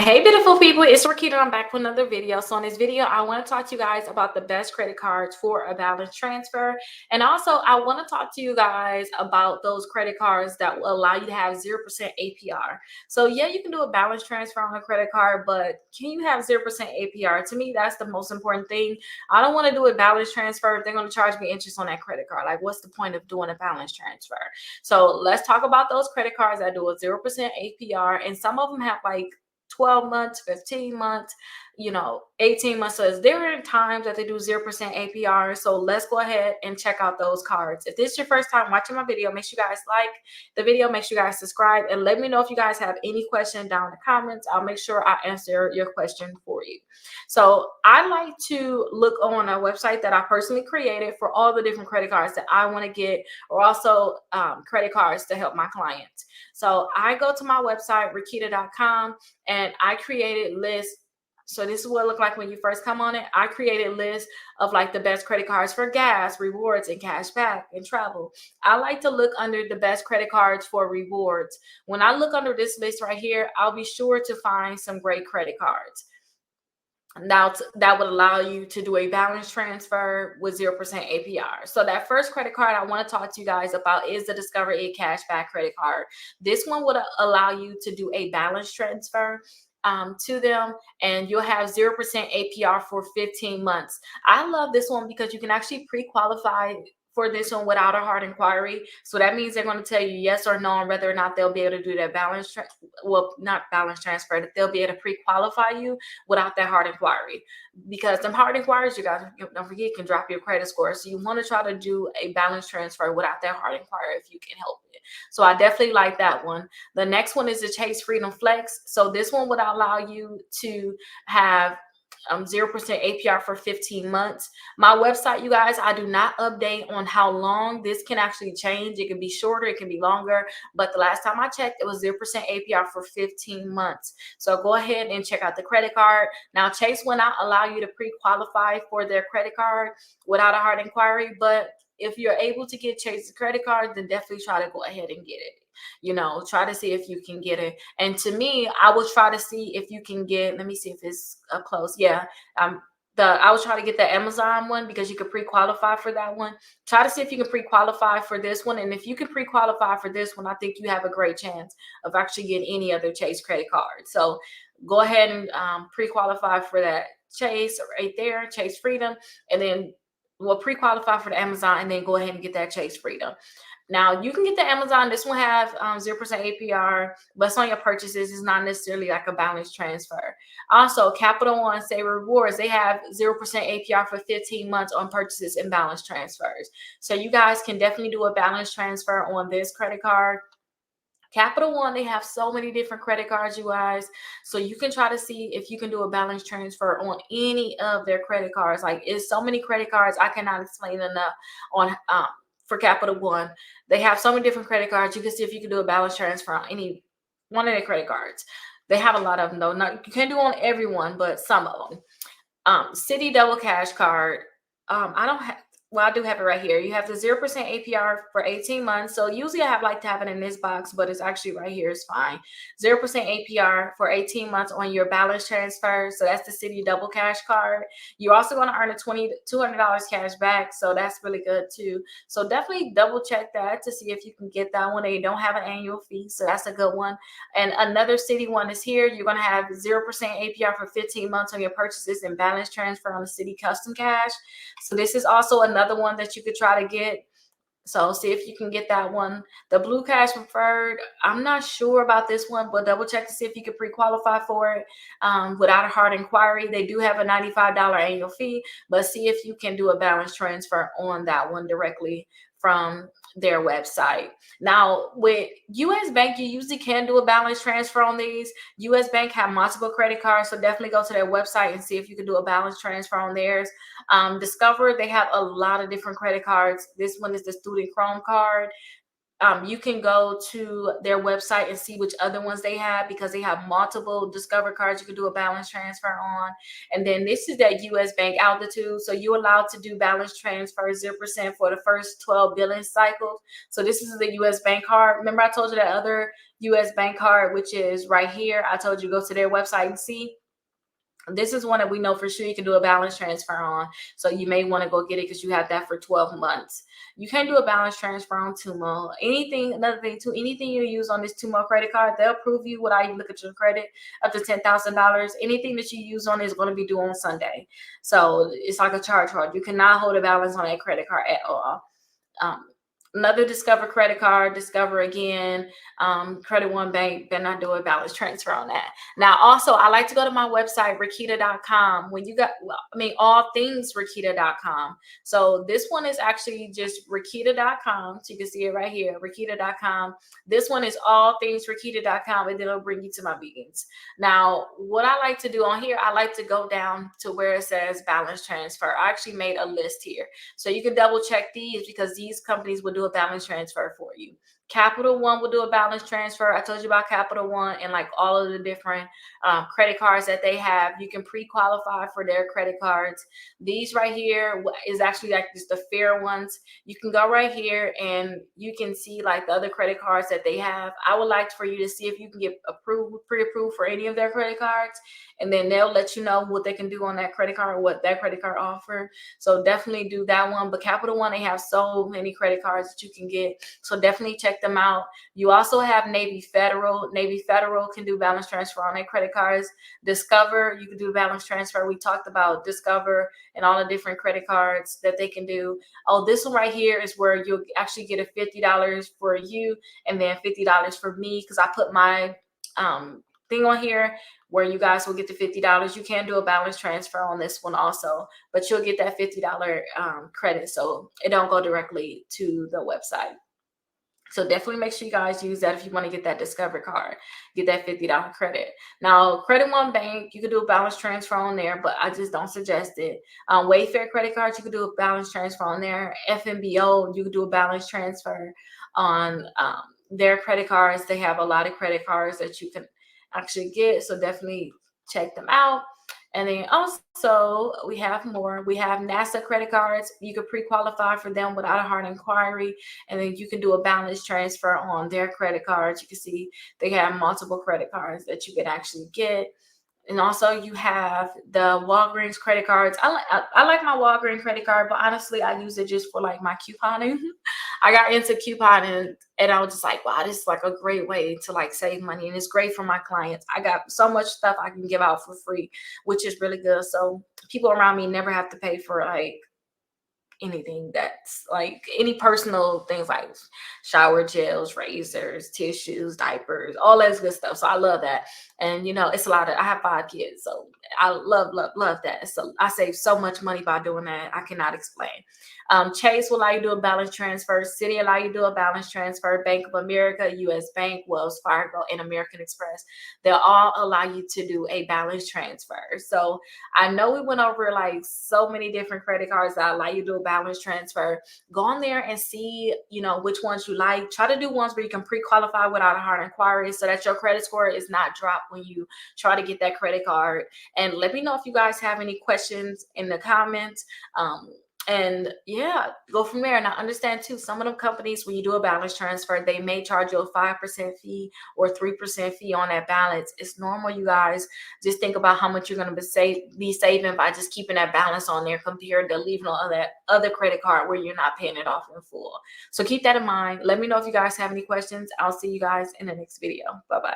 Hey beautiful people, it's Rickita. I'm back with another video. So in this video, I want to talk to you guys about the best credit cards for a balance transfer. And also I want to talk to you guys about those credit cards that will allow you to have 0% APR. So yeah, you can do a balance transfer on a credit card, but can you have 0% APR? To me, that's the most important thing. I don't want to do a balance transfer if they're going to charge me interest on that credit card. Like, what's the point of doing a balance transfer? So let's talk about those credit cards that do a 0% APR. And some of them have like 12 months, 15 months, 18 months. So it's different times that they do 0% APR. So let's go ahead and check out those cards. If this is your first time watching my video, make sure you guys like the video, make sure you guys subscribe, and let me know if you guys have any question down in the comments. I'll make sure I answer your question for you. So I like to look on a website that I personally created for all the different credit cards that I want to get, or also credit cards to help my clients. So I go to my website, Rickita.com, and I created lists. So this is what it looked like when you first come on it. I created lists of like the best credit cards for gas, rewards, and cash back and travel. I like to look under the best credit cards for rewards. When I look under this list right here, I'll be sure to find some great credit cards. Now that would allow you to do a balance transfer with 0% APR. So that first credit card I want to talk to you guys about is the Discover It Cashback credit card. This one would allow you to do a balance transfer to them, and you'll have 0% APR for 15 months. I love this one because you can actually pre-qualify for this one without a hard inquiry. So that means they're going to tell you yes or no on whether or not they'll be able to do that well, not balance transfer, that they'll be able to pre-qualify you without that hard inquiry. Because them hard inquiries, you guys don't forget, can drop your credit score. So you want to try to do a balance transfer without that hard inquiry if you can help it. So I definitely like that one. The next one is the Chase Freedom Flex. So this one would allow you to have 0% APR for 15 months. My website, you guys, I do not update on how long. This can actually change. It can be shorter, it can be longer, but the last time I checked, it was 0% APR for 15 months. So go ahead and check out the credit card. Now, Chase will not allow you to pre-qualify for their credit card without a hard inquiry, but if you're able to get Chase's credit card, then definitely try to go ahead and get it. Try to see if you can get it. And to me, I will try to see if you can get, let me see if it's up close. Yeah. I will try to get the Amazon one because you could pre-qualify for that one. Try to see if you can pre-qualify for this one. And if you can pre-qualify for this one, I think you have a great chance of actually getting any other Chase credit card. So go ahead and pre-qualify for that Chase right there, Chase Freedom, and then we'll pre-qualify for the Amazon, and then go ahead and get that Chase Freedom. Now you can get the Amazon. This one have 0% APR, but it's on your purchases. It's not necessarily like a balance transfer. Also, Capital One Say Rewards, they have 0% APR for 15 months on purchases and balance transfers. So you guys can definitely do a balance transfer on this credit card. Capital One, they have so many different credit cards, you guys. So you can try to see if you can do a balance transfer on any of their credit cards. Like, it's so many credit cards, I cannot explain enough on for Capital One. They have so many different credit cards. You can see if you can do a balance transfer on any one of their credit cards. They have a lot of them though. Not, you can't do on everyone, but some of them. City Double Cash card. I don't have. Well, I do have it right here. You have the 0% APR for 18 months. So usually I like to have it in this box, but it's actually right here. It's fine. 0% APR for 18 months on your balance transfer. So that's the City Double Cash card. You're also going to earn a $200 cash back. So that's really good too. So definitely double check that to see if you can get that one. They don't have an annual fee. So that's a good one. And another City one is here. You're going to have 0% APR for 15 months on your purchases and balance transfer on the City Custom Cash. So this is also another one that you could try to get. So see if you can get that one. The Blue Cash Preferred, I'm not sure about this one, but double check to see if you can pre-qualify for it without a hard inquiry. They do have a $95 annual fee, but see if you can do a balance transfer on that one directly from their website. Now with US Bank, you usually can do a balance transfer on these. US Bank have multiple credit cards, so definitely go to their website and see if you can do a balance transfer on theirs. Discover, they have a lot of different credit cards. This one is the Student Chrome card. you can go to their website and see which other ones they have, because they have multiple Discover cards you can do a balance transfer on. And then this is that US Bank Altitude. So you're allowed to do balance transfer 0% for the first 12 billing cycles. So this is the US Bank card. Remember I told you that other US Bank card, which is right here. I told you go to their website and see. This is one that we know for sure you can do a balance transfer on. So you may want to go get it because you have that for 12 months. You can do a balance transfer on Tumo. Anything, another thing too, anything you use on this Tumo credit card, they'll approve you without even look at your credit up to $10,000. Anything that you use on it is going to be due on Sunday. So it's like a charge card. You cannot hold a balance on that credit card at all. Um, Another Discover credit card, Discover again, Credit One Bank, better not do a balance transfer on that. Now, also, I like to go to my website, Rickita.com. When you got, well, I mean, all things Rickita.com. So this one is actually just Rickita.com. So you can see it right here, Rickita.com. This one is all things Rickita.com, and then it'll bring you to my meetings. Now, what I like to do on here, I like to go down to where it says balance transfer. I actually made a list here. So you can double check these, because these companies will do a balance transfer for you. Capital One will do a balance transfer. I told you about Capital One and like all of the different credit cards that they have. You can pre-qualify for their credit cards. These right here is actually like just the fair ones. You can go right here and you can see like the other credit cards that they have. I would like for you to see if you can get approved, pre-approved for any of their credit cards, and then they'll let you know what they can do on that credit card or what that credit card offer. So definitely do that one. But Capital One, they have so many credit cards that you can get. So definitely check them out. You also have Navy Federal. Navy Federal can do balance transfer on their credit cards. Discover, you can do balance transfer. We talked about Discover and all the different credit cards that they can do. Oh, this one right here is where you'll actually get a $50 for you and then $50 for me, because I put my thing on here where you guys will get the $50. You can do a balance transfer on this one also, but you'll get that $50 credit, so it don't go directly to the website. So definitely make sure you guys use that if you want to get that Discover card, get that $50 credit. Now, Credit One Bank, you can do a balance transfer on there, but I just don't suggest it. Wayfair credit cards, you can do a balance transfer on there. FNBO, you can do a balance transfer on their credit cards. They have a lot of credit cards that you can actually get, so definitely check them out. And then also we have more. We have NASA credit cards. You can pre-qualify for them without a hard inquiry, and then you can do a balance transfer on their credit cards. You can see they have multiple credit cards that you can actually get. And also you have the Walgreens credit cards. I like my Walgreens credit card, but honestly, I use it just for like my couponing. I got into couponing and I was just like, wow, this is like a great way to like save money. And it's great for my clients. I got so much stuff I can give out for free, which is really good. So people around me never have to pay for like anything that's like any personal things like shower gels, razors, tissues, diapers, all that good stuff. So I love that. And you know, it's a lot of, I have 5 kids, so I love that. So I save so much money by doing that. I cannot explain. Chase will allow you to do a balance transfer. Citi allow you to do a balance transfer. Bank of America, US Bank, Wells Fargo, and American Express, they'll all allow you to do a balance transfer. So I know we went over like so many different credit cards that allow you to do a balance transfer. Go on there and see, you know, which ones you like. Try to do ones where you can pre-qualify without a hard inquiry, so that your credit score is not dropped when you try to get that credit card. And let me know if you guys have any questions in the comments. And yeah, go from there. And I understand too, some of them companies, when you do a balance transfer, they may charge you a 5% fee or 3% fee on that balance. It's normal, you guys. Just think about how much you're going to be saving by just keeping that balance on there compared to leaving on that other credit card where you're not paying it off in full. So keep that in mind. Let me know if you guys have any questions. I'll see you guys in the next video. Bye-bye.